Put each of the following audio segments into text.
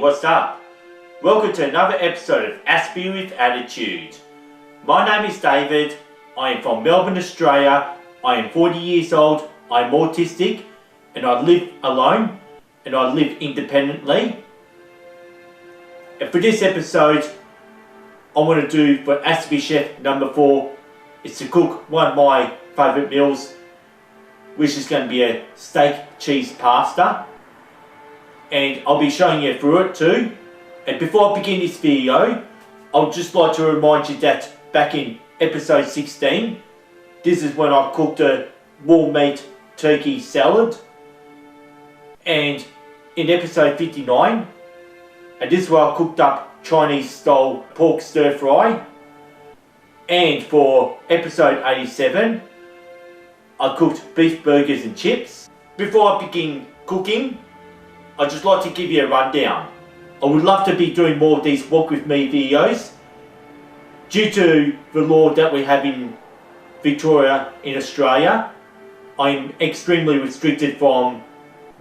what's up? Welcome to another episode of Aspie with Attitude. My name is David, I am from Melbourne, Australia, I am 40 years old, I am autistic, and I live alone, and I live independently. And for this episode, I want to do for Aspie Chef number 4, is to cook one of my favourite meals, which is going to be a steak cheese pasta. And I'll be showing you through it too. And before I begin this video, I would just like to remind you that back in episode 16, this is when I cooked a raw meat turkey salad. And in episode 59, and this is where I cooked up Chinese style pork stir fry. And for episode 87, I cooked beef burgers and chips. Before I begin cooking, I'd just like to give you a rundown. I would love to be doing more of these walk with me videos. Due to the law that we have in Victoria in Australia, I'm extremely restricted from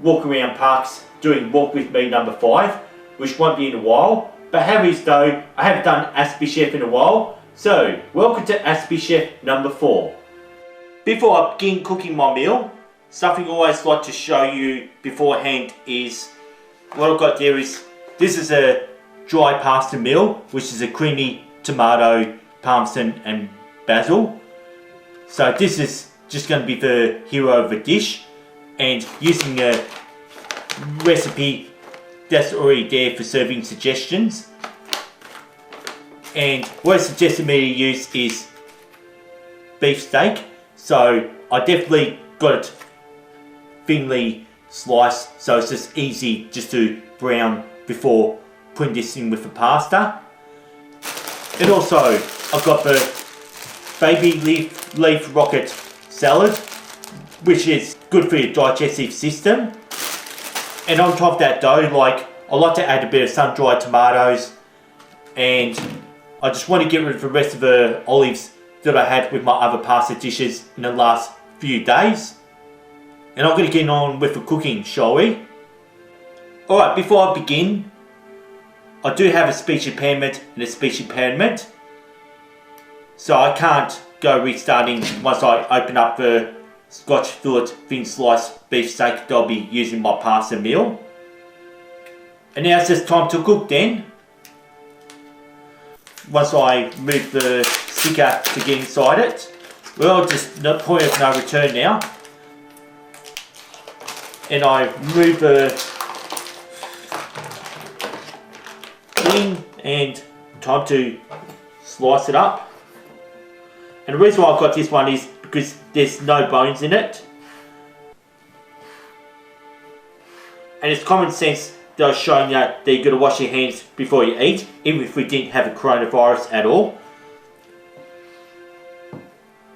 walking around parks doing walk with me number 5, which won't be in a while. But how is though, I haven't done Aspie Chef in a while, so welcome to Aspie Chef number 4. Before I begin cooking my meal, something I always like to show you beforehand is what I've got there is, this is a dry pasta meal, which is a creamy tomato, parmesan and basil. So this is just going to be the hero of the dish, and using a recipe that's already there for serving suggestions. And what it suggested me to use is beef steak, so I definitely got it thinly sliced, so it's just easy just to brown before putting this in with the pasta. And also I've got the baby leaf rocket salad, which is good for your digestive system. And on top of that though, I like to add a bit of sun-dried tomatoes, and I just want to get rid of the rest of the olives that I had with my other pasta dishes in the last few days. And I'm going to get on with the cooking, shall we? Alright, before I begin, I do have a speech impairment and a speech impairment, so I can't go restarting once I open up the Scotch fillet thin sliced beef steak that I'll be using my pasta meal. And now it's just time to cook then. Once I move the sticker to get inside it, well, just no point of no return now. And I move the thing, and time to slice it up. And the reason why I've got this one is because there's no bones in it. And it's common sense that I was showing you that you've got to wash your hands before you eat, even if we didn't have a coronavirus at all.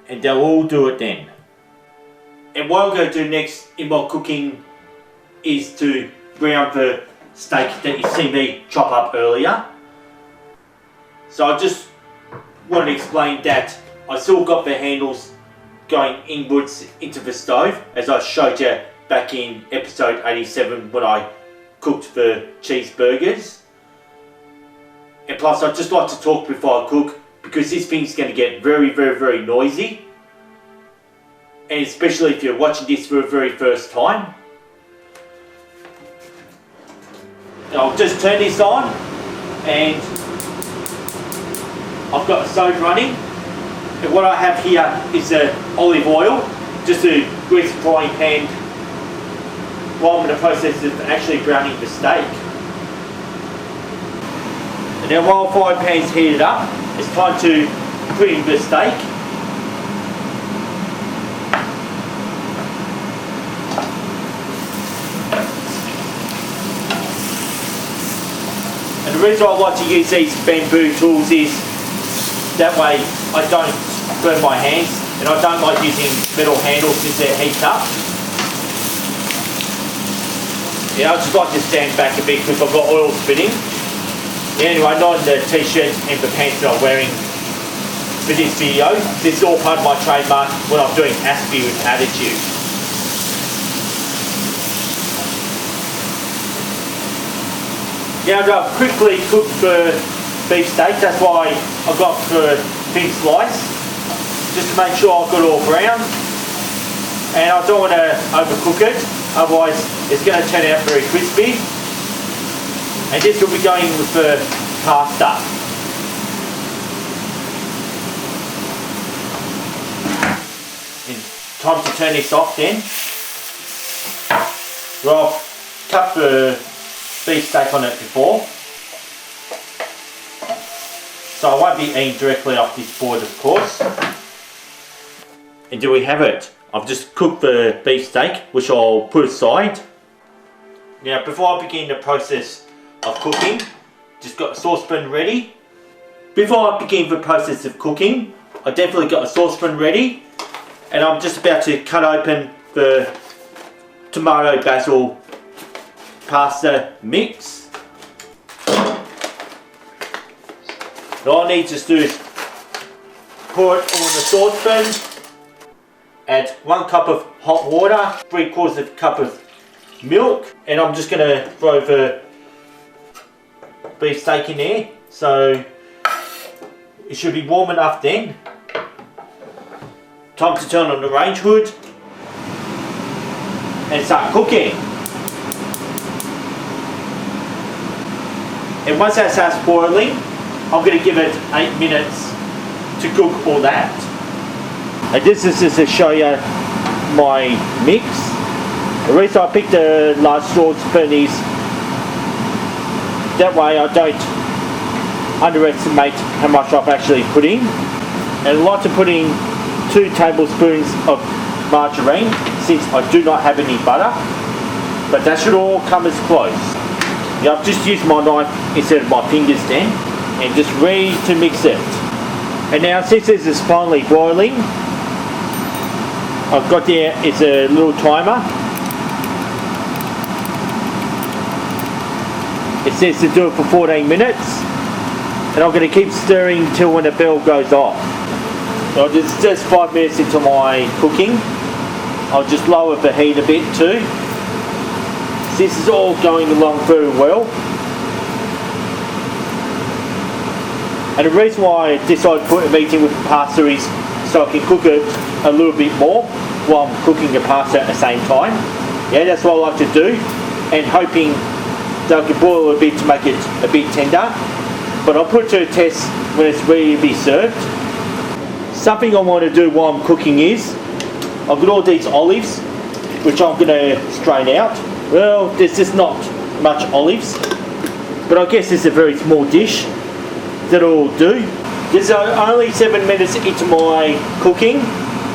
And they'll all do it then. And what I'm going to do next in my cooking is to brown the steak that you see me chop up earlier. So I just want to explain that I still got the handles going inwards into the stove, as I showed you back in episode 87 when I cooked the cheeseburgers. And plus I just like to talk before I cook, because this thing's going to get very noisy. And especially if you're watching this for the very first time. And I'll just turn this on, and I've got the stove running. And what I have here is olive oil, just to grease the frying pan while I'm in the process of actually browning the steak. And then while the frying pan's heated up, it's time to put in the steak. And the reason I like to use these bamboo tools is that way I don't burn my hands, and I don't like using metal handles since they're heated up. Yeah, I just like to stand back a bit because I've got oil spitting. Yeah, anyway, not in the t-shirt and the pants that I'm wearing for this video. This is all part of my trademark when I'm doing Aspie with Attitude. Now I've got quickly cooked for beef steak, that's why I've got for thin slice, just to make sure I've got it all brown. And I don't want to overcook it, otherwise it's going to turn out very crispy. And this will be going with the pasta. And time to turn this off then. Well, I've cut the beef steak on it before, so I won't be eating directly off this board, of course. And do we have it? I've just cooked the beef steak, which I'll put aside. Now before I begin the process of cooking, just got a saucepan ready. Before I begin the process of cooking, I definitely got a saucepan ready, and I'm just about to cut open the tomato basil pasta mix. All I need to do is pour it all in the saucepan, add 1 cup of hot water, 3/4 cup of milk, and I'm just going to throw the beef steak in there, so it should be warm enough then. Time to turn on the range hood and start cooking. And once that starts boiling, I'm going to give it 8 minutes to cook all that. And this is just to show you my mix. The reason I picked a large saucepan is that way I don't underestimate how much I've actually put in. And I like to put in 2 tablespoons of margarine, since I do not have any butter, but that should all come as close. Now I've just used my knife instead of my fingers then, and just ready to mix it. And now since this is finally boiling, I've got there is a little timer. It says to do it for 14 minutes, and I'm going to keep stirring till when the bell goes off. So just 5 minutes into my cooking, I'll just lower the heat a bit too. This is all going along very well. And the reason why I decided to put a meat in with the pasta is so I can cook it a little bit more while I'm cooking the pasta at the same time. Yeah, that's what I like to do, and hoping that I can boil a bit to make it a bit tender. But I'll put it to a test when it's ready to be served. Something I want to do while I'm cooking is, I've got all these olives, which I'm going to strain out. Well, there's just not much olives, but I guess it's a very small dish that'll do. This is only 7 minutes into my cooking,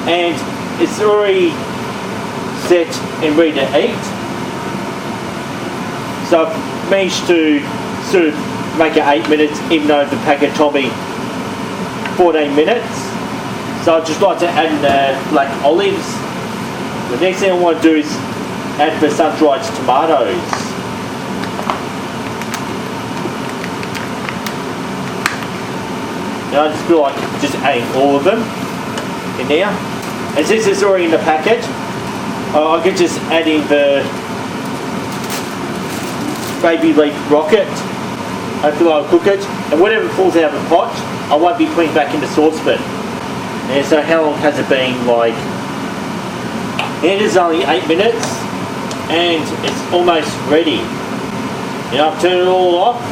and it's already set and ready to eat. So I've managed to sort of make it 8 minutes, even though the packet told me 14 minutes. So I'd just like to add in the black olives. The next thing I want to do is add the sun-dried tomatoes. Now I just feel like just adding all of them in there. And since it's already in the packet, I could just add in the baby leaf rocket. Hopefully I'll cook it, and whatever falls out of the pot, I won't be putting back in the saucepan. And so how long has it been? Like, it is only 8 minutes, and it's almost ready. Now I've turned it all off,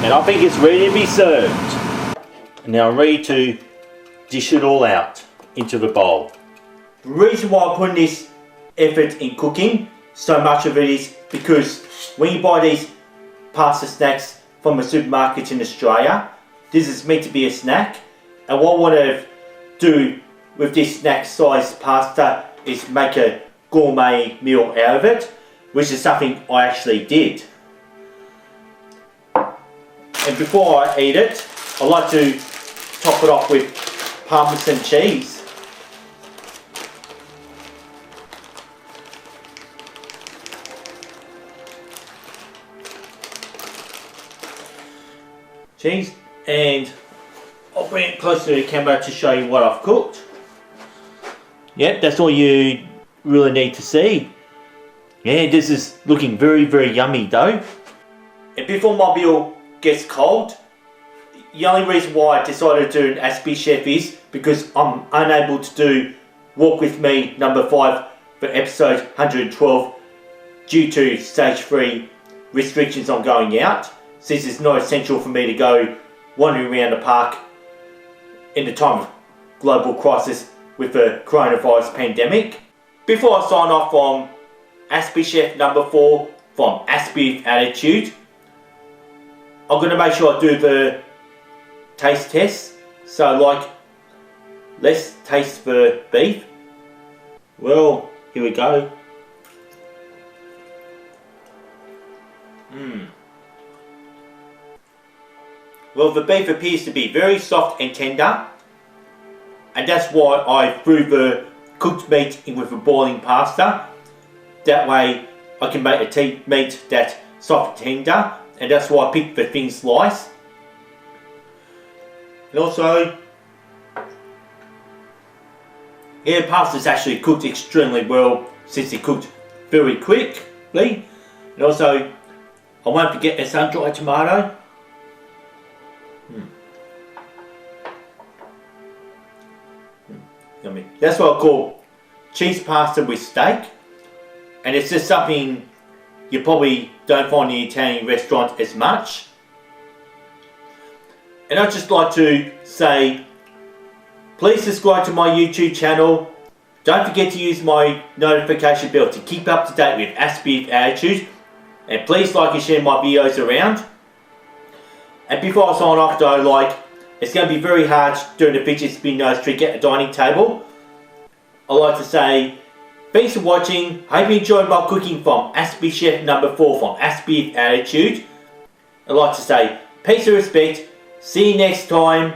and I think it's ready to be served. And now I'm ready to dish it all out into the bowl. The reason why I'm putting this effort in cooking, so much of it, is because when you buy these pasta snacks from a supermarket in Australia, this is meant to be a snack, and what I want to do with this snack size pasta is make a gourmet meal out of it, which is something I actually did. And before I eat it, I like to top it off with Parmesan cheese. And I'll bring it closer to the camera to show you what I've cooked. Yep, that's all you really need to see. Yeah, this is looking very, very yummy though. And before my meal gets cold, the only reason why I decided to do an Aspie Chef is because I'm unable to do Walk With Me number 5 for episode 112 due to stage 3 restrictions on going out, since it's not essential for me to go wandering around the park in the time of global crisis with the coronavirus pandemic. Before I sign off from Aspie Chef number 4 from Aspie with Attitude, I'm going to make sure I do the taste test. So like, let's taste the beef. Well, here we go. Well, the beef appears to be very soft and tender, and that's why I threw the cooked meat in with the boiling pasta. That way I can make the meat that's soft and tender, and that's why I picked the thin slice. And also, yeah, the pasta's actually cooked extremely well since it cooked very quickly. And also, I won't forget the sun-dried tomato. Yummy. That's what I call cheese pasta with steak, and it's just something you probably don't find in Italian restaurants as much. And I'd just like to say, please subscribe to my YouTube channel. Don't forget to use my notification bell to keep up to date with Aspie with Attitude. And please like and share my videos around. And before I sign off though, it's going to be very hard doing the fidget spin nose trick at the dining table. I'd like to say, thanks for watching. Hope you enjoyed my cooking from Aspie Chef number 4 from Aspie with Attitude. I'd like to say, peace and respect. See you next time.